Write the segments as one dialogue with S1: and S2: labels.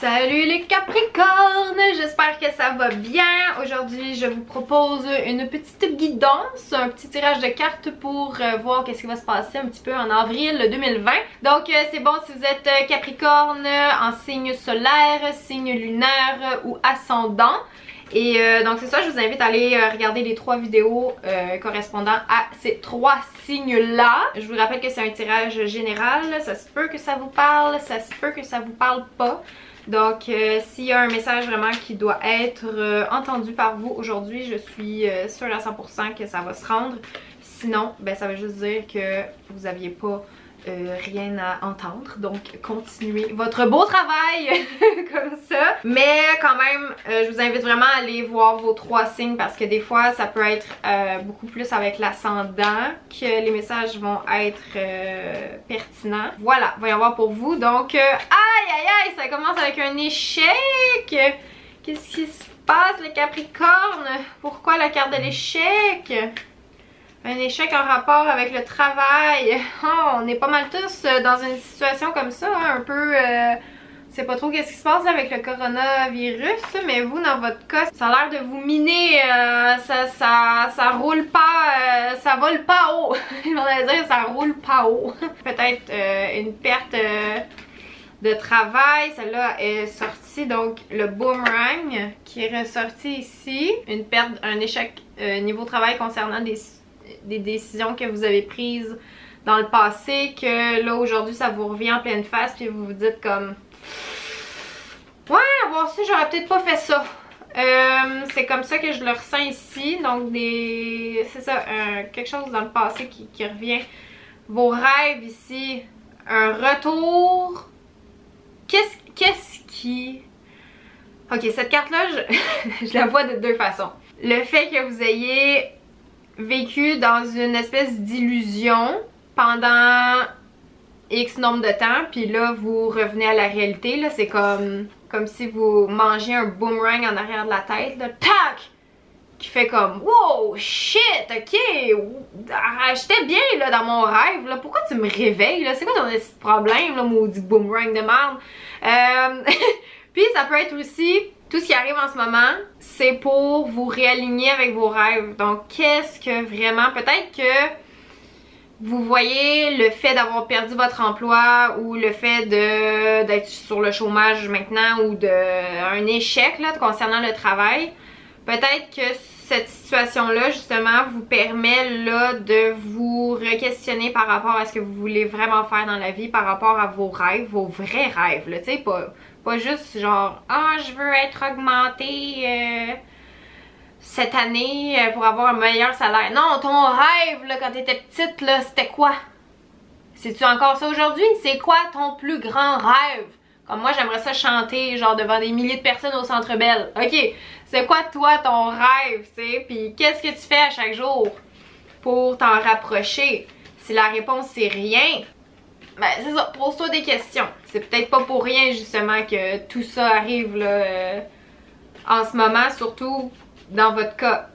S1: Salut les Capricornes, j'espère que ça va bien. Aujourd'hui, je vous propose une petite guidance, un petit tirage de cartes pour voir qu'est-ce qui va se passer un petit peu en avril 2020. Donc, c'est bon si vous êtes Capricorne en signe solaire, signe lunaire ou ascendant. Et donc c'est ça, je vous invite à aller regarder les 3 vidéos correspondant à ces 3 signes-là. Je vous rappelle que c'est un tirage général, ça se peut que ça vous parle, ça se peut que ça vous parle pas. Donc s'il y a un message vraiment qui doit être entendu par vous aujourd'hui, je suis sûre à 100% que ça va se rendre. Sinon, ben ça veut juste dire que vous n'aviez pas rien à entendre, donc continuez votre beau travail comme ça. Mais quand même, je vous invite vraiment à aller voir vos 3 signes parce que des fois ça peut être beaucoup plus avec l'ascendant que les messages vont être pertinents. Voilà, voyons voir pour vous. Donc aïe aïe aïe, ça commence avec un échec. Qu'est-ce qui se passe les Capricornes? Pourquoi la carte de l'échec? Un échec en rapport avec le travail. Oh, on est pas mal tous dans une situation comme ça, hein, un peu... c'est pas trop qu'est-ce qui se passe avec le coronavirus, mais vous, dans votre cas, ça a l'air de vous miner. Ça roule pas... ça vole pas haut. On va dire ça roule pas haut. Peut-être une perte de travail. Celle-là est sortie, donc le boomerang qui est ressorti ici. Une perte, un échec niveau travail concernant des décisions que vous avez prises dans le passé, que là aujourd'hui ça vous revient en pleine face puis vous vous dites comme ouais, voir si j'aurais peut-être pas fait ça. C'est comme ça que je le ressens ici, donc c'est ça, quelque chose dans le passé qui revient. Vos rêves ici, un retour. Qu'est-ce qui... Ok, cette carte là je la vois de 2 façons. Le fait que vous ayez vécu dans une espèce d'illusion pendant X nombre de temps, puis là vous revenez à la réalité, là c'est comme si vous mangez un boomerang en arrière de la tête, là, tac! Qui fait comme wow, shit, ok, j'étais bien là dans mon rêve, là, pourquoi tu me réveilles, là, c'est quoi ton problème, là, maudit boomerang de merde? Puis ça peut être aussi, tout ce qui arrive en ce moment, c'est pour vous réaligner avec vos rêves. Donc qu'est-ce que vraiment, peut-être que vous voyez le fait d'avoir perdu votre emploi ou le fait d'être sur le chômage maintenant ou un échec là, concernant le travail. Peut-être que cette situation-là, justement, vous permet là de vous re-questionner par rapport à ce que vous voulez vraiment faire dans la vie, par rapport à vos rêves, vos vrais rêves, là, tu sais, pas juste genre « Ah, je veux être augmentée cette année pour avoir un meilleur salaire. » Non, ton rêve, là, quand t'étais petite, là, c'était quoi? C'est-tu encore ça aujourd'hui? C'est quoi ton plus grand rêve? Comme moi, j'aimerais ça chanter, genre, devant des milliers de personnes au Centre Bell. Ok, c'est quoi, toi, ton rêve, tu sais? Puis qu'est-ce que tu fais à chaque jour pour t'en rapprocher? Si la réponse, c'est rien, ben, c'est ça, pose-toi des questions. C'est peut-être pas pour rien, justement, que tout ça arrive, là, en ce moment, surtout dans votre cas.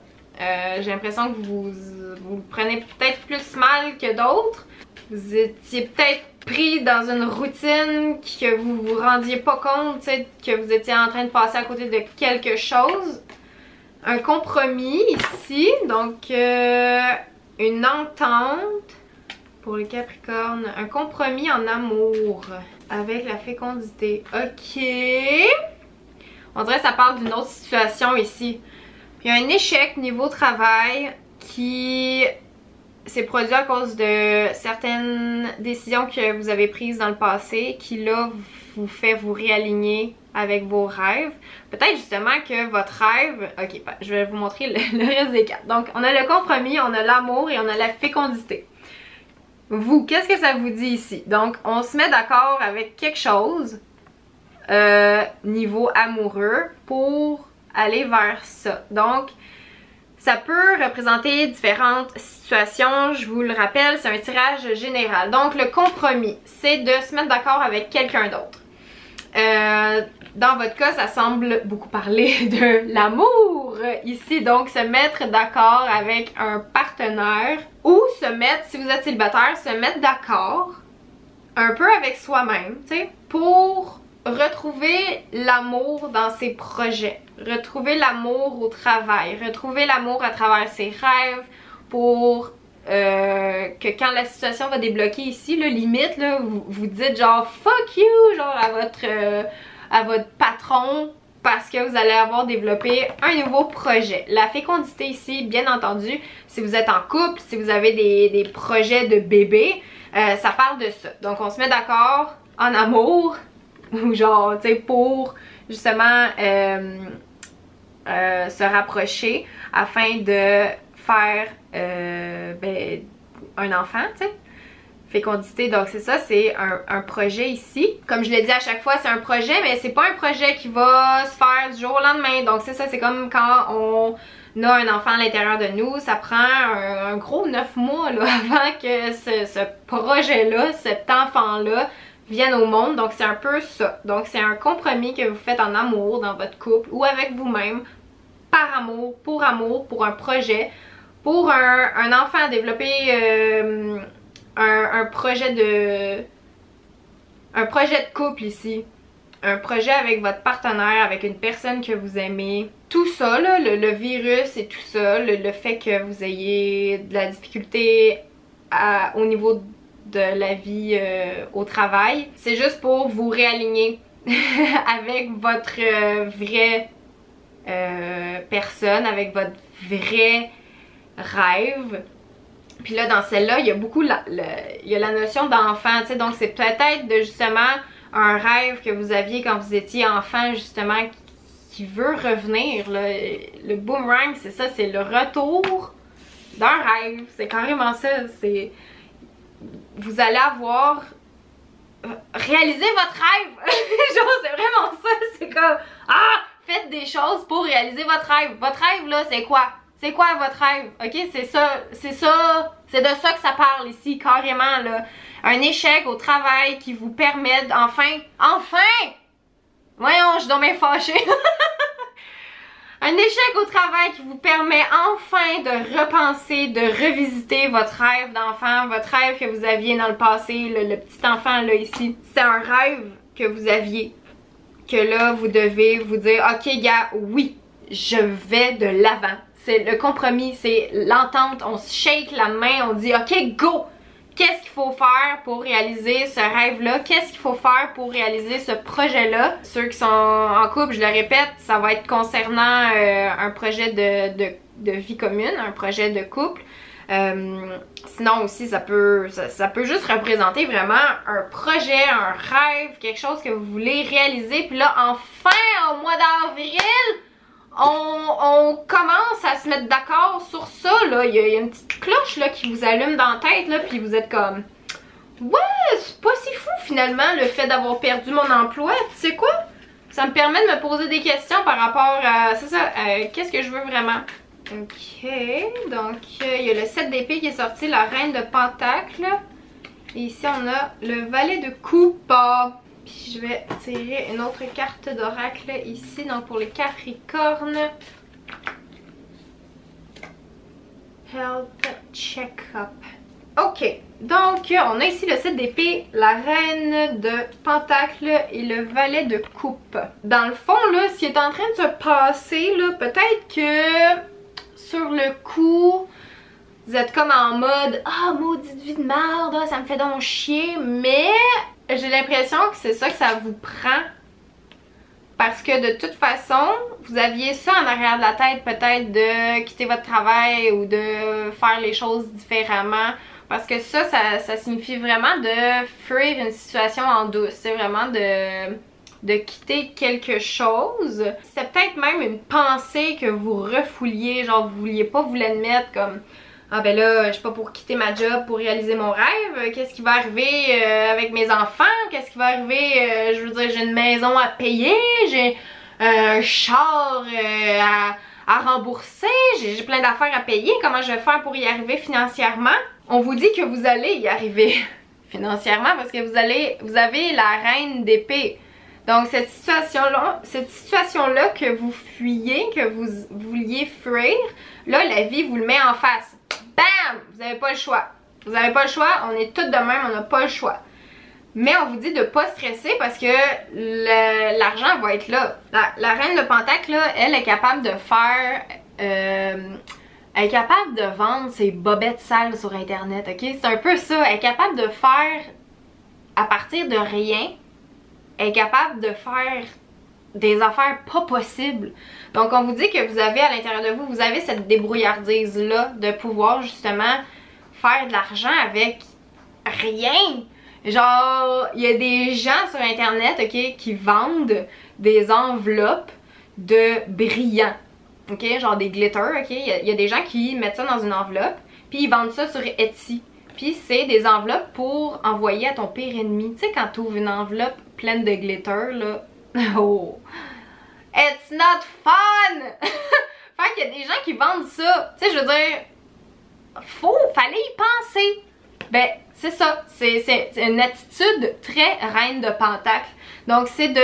S1: J'ai l'impression que vous le prenez peut-être plus mal que d'autres. Vous étiez peut-être pris dans une routine que vous vous rendiez pas compte, que vous étiez en train de passer à côté de quelque chose. Un compromis ici, donc une entente pour les Capricornes, un compromis en amour avec la fécondité. Ok, on dirait que ça parle d'une autre situation ici. Il y a un échec niveau travail qui s'est produit à cause de certaines décisions que vous avez prises dans le passé qui là vous fait vous réaligner avec vos rêves. Peut-être justement que votre rêve... Ok, je vais vous montrer le reste des cartes. Donc on a le compromis, on a l'amour et on a la fécondité. Vous, qu'est-ce que ça vous dit ici? Donc on se met d'accord avec quelque chose niveau amoureux pour aller vers ça. Donc ça peut représenter différentes situations, je vous le rappelle, c'est un tirage général. Donc le compromis, c'est de se mettre d'accord avec quelqu'un d'autre. Dans votre cas, ça semble beaucoup parler de l'amour ici, donc se mettre d'accord avec un partenaire ou se mettre, si vous êtes célibataire, se mettre d'accord un peu avec soi-même, tu sais, pour retrouver l'amour dans ses projets, retrouver l'amour au travail, retrouver l'amour à travers ses rêves pour que quand la situation va débloquer ici, là, limite, là, vous dites genre fuck you, genre à votre patron parce que vous allez avoir développé un nouveau projet. La fécondité ici, bien entendu, si vous êtes en couple, si vous avez des projets de bébé, ça parle de ça. Donc on se met d'accord en amour, ou genre, tu sais, pour justement se rapprocher afin de faire un enfant, tu sais. Fécondité, donc c'est ça, c'est un projet ici. Comme je l'ai dit à chaque fois, c'est un projet, mais c'est pas un projet qui va se faire du jour au lendemain. Donc c'est ça, c'est comme quand on a un enfant à l'intérieur de nous, ça prend un gros 9 mois là, avant que ce projet-là, cet enfant-là vienne au monde. Donc c'est un peu ça. Donc c'est un compromis que vous faites en amour dans votre couple ou avec vous-même, par amour, pour un projet, pour un enfant, développer un projet de couple ici, un projet avec votre partenaire, avec une personne que vous aimez, tout ça là, le virus et tout ça, le fait que vous ayez de la difficulté au niveau de la vie au travail, c'est juste pour vous réaligner avec votre vraie personne, avec votre vrai rêve. Puis là, dans celle-là, il y a beaucoup il y a la notion d'enfant, tu sais, donc c'est peut-être de justement un rêve que vous aviez quand vous étiez enfant, justement, qui veut revenir. Le boomerang, c'est ça, c'est le retour d'un rêve. C'est carrément ça. C'est vous allez avoir réalisé votre rêve. Genre, c'est vraiment ça. C'est comme, faites des choses pour réaliser votre rêve. Votre rêve, là, c'est quoi? C'est quoi votre rêve? Ok, c'est de ça que ça parle ici, carrément là. Un échec au travail qui vous permet enfin! Voyons, je suis donc bien fâchée. Un échec au travail qui vous permet enfin de repenser, de revisiter votre rêve d'enfant, votre rêve que vous aviez dans le passé, le petit enfant là ici. C'est un rêve que vous aviez, que là vous devez vous dire, ok gars, oui, je vais de l'avant. C'est le compromis, c'est l'entente, on se shake la main, on dit ok go! Qu'est-ce qu'il faut faire pour réaliser ce rêve-là? Qu'est-ce qu'il faut faire pour réaliser ce projet-là? Ceux qui sont en couple, je le répète, ça va être concernant un projet de vie commune, un projet de couple. Sinon aussi, ça peut juste représenter vraiment un projet, un rêve, quelque chose que vous voulez réaliser. Puis là, enfin, au mois d'avril, on commence à se mettre d'accord sur ça, là. Il y a une petite cloche là qui vous allume dans la tête, là, puis vous êtes comme ouais, c'est pas si fou finalement le fait d'avoir perdu mon emploi. Tu sais quoi? Ça me permet de me poser des questions par rapport à, c'est ça, qu'est-ce que je veux vraiment. Ok, donc il y a le 7 d'épée qui est sorti, la reine de pentacle. Et ici on a le valet de coupe. Puis je vais tirer une autre carte d'oracle ici, donc pour les Capricornes. Health check-up. Ok, donc on a ici le 7 d'épée, la reine de pentacle et le valet de coupe. Dans le fond, là, ce qui est en train de se passer, là, peut-être que sur le coup, vous êtes comme en mode « Ah, maudite vie de merde, ça me fait donc chier », mais j'ai l'impression que c'est ça que ça vous prend. Parce que de toute façon, vous aviez ça en arrière de la tête, peut-être de quitter votre travail ou de faire les choses différemment. Parce que ça signifie vraiment de fuir une situation en douce. C'est vraiment de quitter quelque chose. C'est peut-être même une pensée que vous refouliez, genre vous vouliez pas vous l'admettre comme ah ben là, je suis pas pour quitter ma job pour réaliser mon rêve. Qu'est-ce qui va arriver avec mes enfants? Qu'est-ce qui va arriver? Je veux dire, j'ai une maison à payer, j'ai un char à rembourser, j'ai plein d'affaires à payer. Comment je vais faire pour y arriver financièrement? On vous dit que vous allez y arriver financièrement parce que vous avez la reine d'épée. Donc cette situation-là que vous fuyez, que vous vouliez fuir, là la vie vous le met en face. Bam! Vous n'avez pas le choix. Vous n'avez pas le choix, on est toutes de même, on n'a pas le choix. Mais on vous dit de pas stresser parce que l'argent va être là. La reine de Pentacle, là, elle est capable de faire... elle est capable de vendre ses bobettes sales sur internet, ok? C'est un peu ça. Elle est capable de faire à partir de rien. Elle est capable de faire des affaires pas possibles. Donc on vous dit que vous avez à l'intérieur de vous, vous avez cette débrouillardise-là de pouvoir justement faire de l'argent avec rien. Genre, il y a des gens sur internet, ok, qui vendent des enveloppes de brillants. Ok, genre des glitters, ok? Il y a des gens qui mettent ça dans une enveloppe, puis ils vendent ça sur Etsy. Puis c'est des enveloppes pour envoyer à ton pire ennemi. Tu sais, quand tu ouvres une enveloppe pleine de glitter, là, oh, it's not fun! Fait qu'il y a des gens qui vendent ça. Tu sais, je veux dire, fallait y penser. Ben, c'est ça. C'est une attitude très reine de Pentacle. Donc, c'est de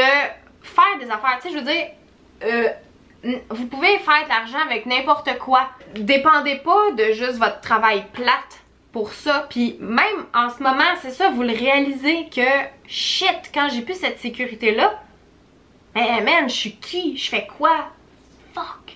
S1: faire des affaires. Tu sais, je veux dire, vous pouvez faire de l'argent avec n'importe quoi. Dépendez pas de juste votre travail plate pour ça. Puis même en ce moment, c'est ça, vous le réalisez que shit, quand j'ai plus cette sécurité-là, ben man, je suis qui? Je fais quoi? Fuck.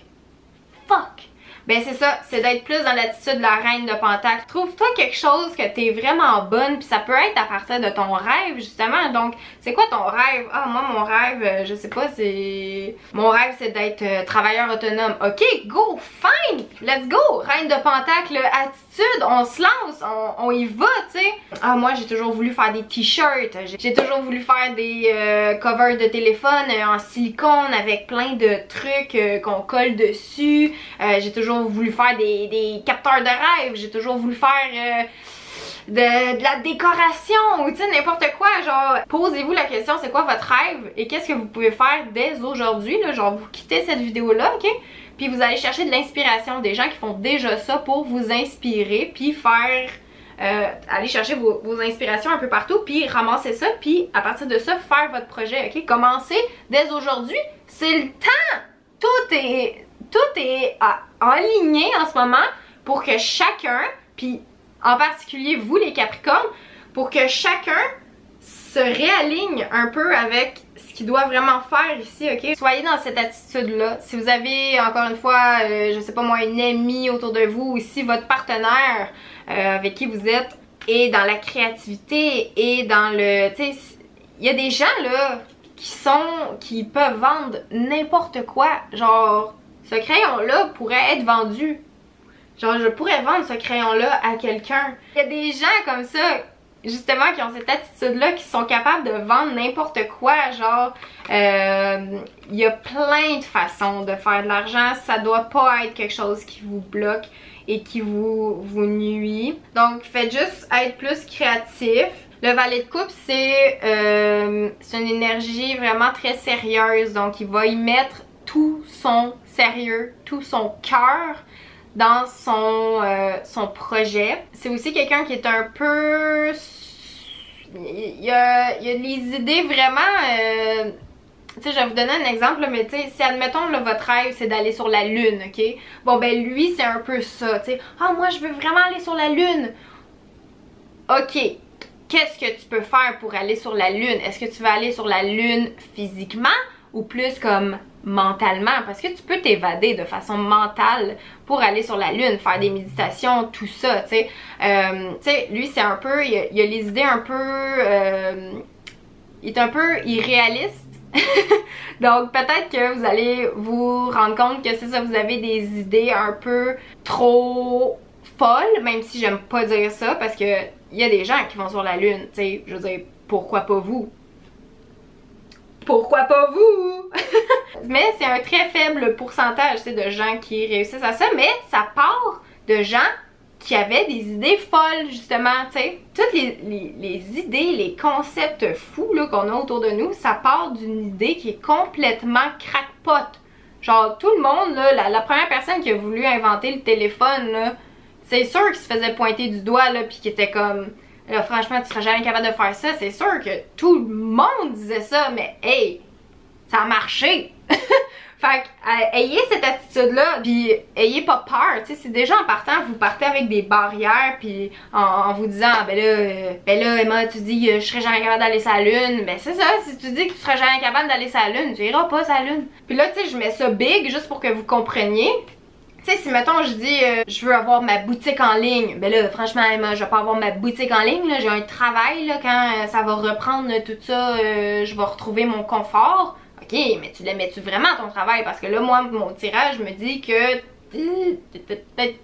S1: Ben c'est ça, c'est d'être plus dans l'attitude de la reine de Pentacle. Trouve-toi quelque chose que t'es vraiment bonne, puis ça peut être à partir de ton rêve justement. Donc c'est quoi ton rêve? Ah moi mon rêve, je sais pas, c'est... Mon rêve c'est d'être travailleur autonome. Ok, go, fine, let's go! Reine de Pentacle, attitude, on se lance, on y va, tu sais. Ah moi j'ai toujours voulu faire des t-shirts, j'ai toujours voulu faire des covers de téléphone en silicone avec plein de trucs qu'on colle dessus. J'ai toujours voulu faire des capteurs de rêve, j'ai toujours voulu faire de la décoration ou tu sais n'importe quoi. Genre posez-vous la question, c'est quoi votre rêve et qu'est-ce que vous pouvez faire dès aujourd'hui, là, genre vous quittez cette vidéo là, ok, puis vous allez chercher de l'inspiration, des gens qui font déjà ça pour vous inspirer, puis faire aller chercher vos inspirations un peu partout, puis ramasser ça, puis à partir de ça faire votre projet, ok, commencez dès aujourd'hui, c'est le temps, tout est aligné en ce moment pour que chacun, puis en particulier vous les Capricornes, pour que chacun se réaligne un peu avec ce qu'il doit vraiment faire ici, ok? Soyez dans cette attitude-là. Si vous avez, encore une fois, je sais pas moi, une amie autour de vous, ou si votre partenaire avec qui vous êtes est dans la créativité et dans le... Tu sais, il y a des gens, là, qui peuvent vendre n'importe quoi, genre... Ce crayon-là pourrait être vendu. Genre, je pourrais vendre ce crayon-là à quelqu'un. Il y a des gens comme ça, justement, qui ont cette attitude-là, qui sont capables de vendre n'importe quoi. Genre, il y a plein de façons de faire de l'argent. Ça doit pas être quelque chose qui vous bloque et qui vous nuit. Donc, faites juste être plus créatif. Le valet de coupe, c'est une énergie vraiment très sérieuse. Donc, il va y mettre tout son sérieux, tout son cœur dans son projet. C'est aussi quelqu'un qui est un peu... Il y a les idées vraiment... tu sais, je vais vous donner un exemple, mais tu sais, si admettons là, votre rêve c'est d'aller sur la lune, ok? Bon ben lui c'est un peu ça, tu sais. Ah moi je veux vraiment aller sur la lune. Ok, qu'est-ce que tu peux faire pour aller sur la lune? Est-ce que tu vas aller sur la lune physiquement ou plus comme mentalement? Parce que tu peux t'évader de façon mentale pour aller sur la lune, faire des méditations, tout ça, tu sais. Tu sais, lui c'est un peu, il a les idées un peu... il est un peu irréaliste. Donc peut-être que vous allez vous rendre compte que c'est ça, vous avez des idées un peu trop folles, même si j'aime pas dire ça, parce que il y a des gens qui vont sur la lune, tu sais, je veux dire, pourquoi pas vous? Pourquoi pas vous? Mais c'est un très faible pourcentage, tu sais, de gens qui réussissent à ça, mais ça part de gens qui avaient des idées folles, justement, tu sais. Toutes les idées, les concepts fous qu'on a autour de nous, ça part d'une idée qui est complètement crackpot. Genre, tout le monde, là, la première personne qui a voulu inventer le téléphone, là, c'est sûr qu'il se faisait pointer du doigt, là, pis qu'il était comme... Là, franchement, tu serais jamais capable de faire ça. C'est sûr que tout le monde disait ça, mais hey, ça a marché! Fait que, ayez cette attitude-là, puis ayez pas peur, tu sais, si déjà en partant, vous partez avec des barrières, puis en vous disant, ben là, Emma, tu dis, je serais jamais capable d'aller sur la lune, ben c'est ça, si tu dis que tu serais jamais capable d'aller sur la lune, tu iras pas sur la lune. Puis là, tu sais, je mets ça big, juste pour que vous compreniez. Tu sais, si mettons je dis je veux avoir ma boutique en ligne, ben là franchement Emma, je vais pas avoir ma boutique en ligne, là, j'ai un travail là, quand ça va reprendre tout ça, je vais retrouver mon confort. Ok, mais tu l'aimais-tu vraiment ton travail? Parce que là, moi, mon tirage me dit que t'es peut-être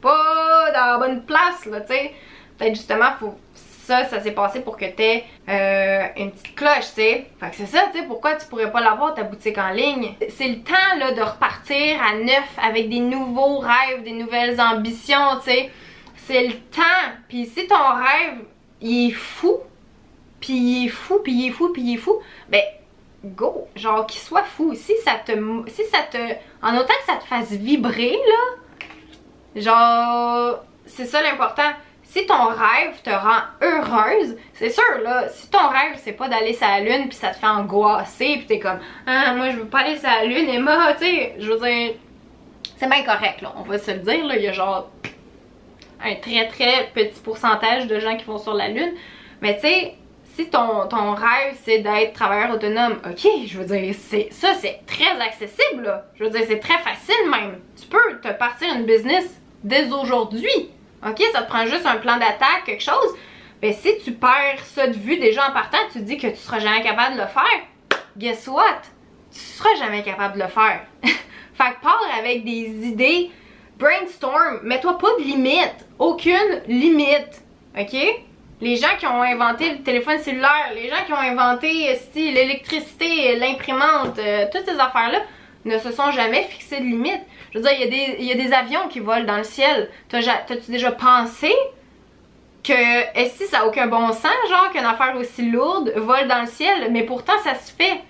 S1: pas dans la bonne place, là, tu sais. Peut-être justement, ça s'est passé pour que t'aies une petite cloche, tu sais. Fait que c'est ça, tu sais, pourquoi tu pourrais pas l'avoir ta boutique en ligne? C'est le temps, là, de repartir à neuf avec des nouveaux rêves, des nouvelles ambitions, tu sais. C'est le temps. Puis si ton rêve, il est fou, puis il est fou, puis il est fou, puis il est fou, ben go, genre qu'il soit fou. Si ça te, en autant que ça te fasse vibrer là, genre c'est ça l'important. Si ton rêve te rend heureuse, c'est sûr là, si ton rêve c'est pas d'aller sur la lune puis ça te fait angoisser puis t'es comme ah moi je veux pas aller sur la lune Emma, tu sais, je veux dire c'est bien correct là, on va se le dire là, il y a genre un très petit pourcentage de gens qui vont sur la lune, mais tu sais si ton rêve c'est d'être travailleur autonome, ok, je veux dire, ça c'est très accessible là. Je veux dire, c'est très facile même. Tu peux te partir une business dès aujourd'hui. Ok, ça te prend juste un plan d'attaque, quelque chose. Ben si tu perds ça de vue déjà en partant, tu te dis que tu seras jamais capable de le faire. Guess what? Tu seras jamais capable de le faire. Fait que pars avec des idées, brainstorm, mets-toi pas de limite. Aucune limite. Ok? Les gens qui ont inventé le téléphone cellulaire, les gens qui ont inventé l'électricité, l'imprimante, toutes ces affaires-là ne se sont jamais fixés de limite. Je veux dire, il y a des avions qui volent dans le ciel. T'as-tu déjà pensé que si ça n'a aucun bon sens, genre qu'une affaire aussi lourde vole dans le ciel, mais pourtant ça se fait.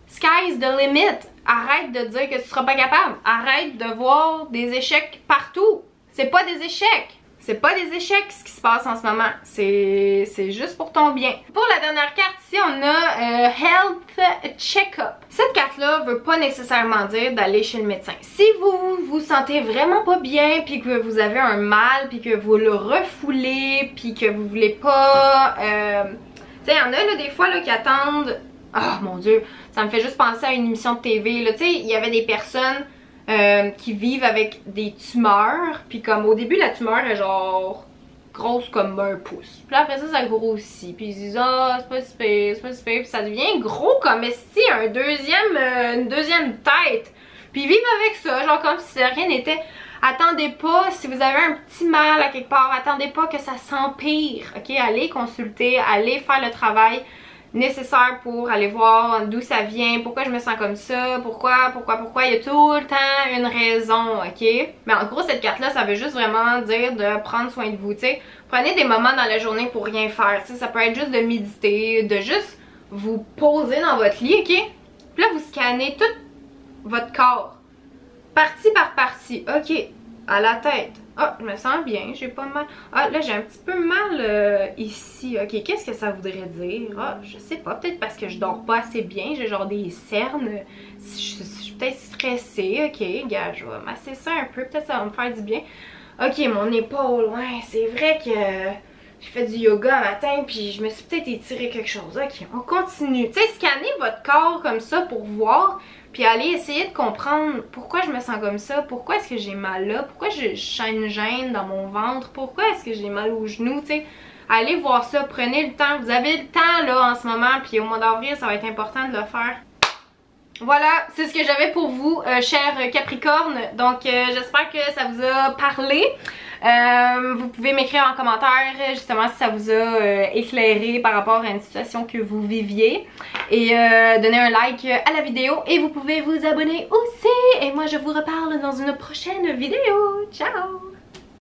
S1: Sky's the limit. Arrête de dire que tu seras pas capable. Arrête de voir des échecs partout. C'est pas des échecs. C'est pas des échecs ce qui se passe en ce moment, c'est juste pour ton bien. Pour la dernière carte ici, on a Health Check-up. Cette carte-là veut pas nécessairement dire d'aller chez le médecin. Si vous vous sentez vraiment pas bien, puis que vous avez un mal, puis que vous le refoulez, puis que vous voulez pas... tu sais, il y en a là, des fois là, qui attendent... Oh mon dieu, ça me fait juste penser à une émission de TV. Tu sais, il y avait des personnes... qui vivent avec des tumeurs, puis comme au début la tumeur est genre grosse comme un pouce, puis après ça grossit, puis ils se disent ah c'est pas si pire, c'est pas si pire, puis ça devient gros comme si une deuxième tête, puis ils vivent avec ça, genre comme si rien n'était. Attendez pas, si vous avez un petit mal à quelque part, attendez pas que ça s'empire, ok, allez consulter, allez faire le travail nécessaire pour aller voir d'où ça vient, pourquoi je me sens comme ça, pourquoi, il y a tout le temps une raison, ok? Mais en gros, cette carte-là, ça veut juste vraiment dire de prendre soin de vous, tu sais. Prenez des moments dans la journée pour rien faire, tu sais, ça peut être juste de méditer, de juste vous poser dans votre lit, ok? Puis là, vous scannez tout votre corps, partie par partie, ok? À la tête. Ah, je me sens bien, j'ai pas mal. Ah, là, j'ai un petit peu mal ici. Ok, qu'est-ce que ça voudrait dire? Ah, je sais pas, peut-être parce que je dors pas assez bien, j'ai genre des cernes. Je suis peut-être stressée. Ok, gars, je vais masser ça un peu, peut-être ça va me faire du bien. Ok, mon épaule, ouais, c'est vrai que j'ai fait du yoga matin, puis je me suis peut-être étiré quelque chose. Ok, on continue. Tu sais, scannez votre corps comme ça pour voir. Puis allez essayer de comprendre pourquoi je me sens comme ça, pourquoi est-ce que j'ai mal là, pourquoi je sens une gêne dans mon ventre, pourquoi est-ce que j'ai mal aux genoux, tu sais. Allez voir ça, prenez le temps, vous avez le temps là en ce moment, puis au mois d'avril ça va être important de le faire. Voilà, c'est ce que j'avais pour vous, chers Capricorne. Donc j'espère que ça vous a parlé. Vous pouvez m'écrire en commentaire justement si ça vous a éclairé par rapport à une situation que vous viviez. Et donner un like à la vidéo. Et vous pouvez vous abonner aussi. Et moi je vous reparle dans une prochaine vidéo. Ciao!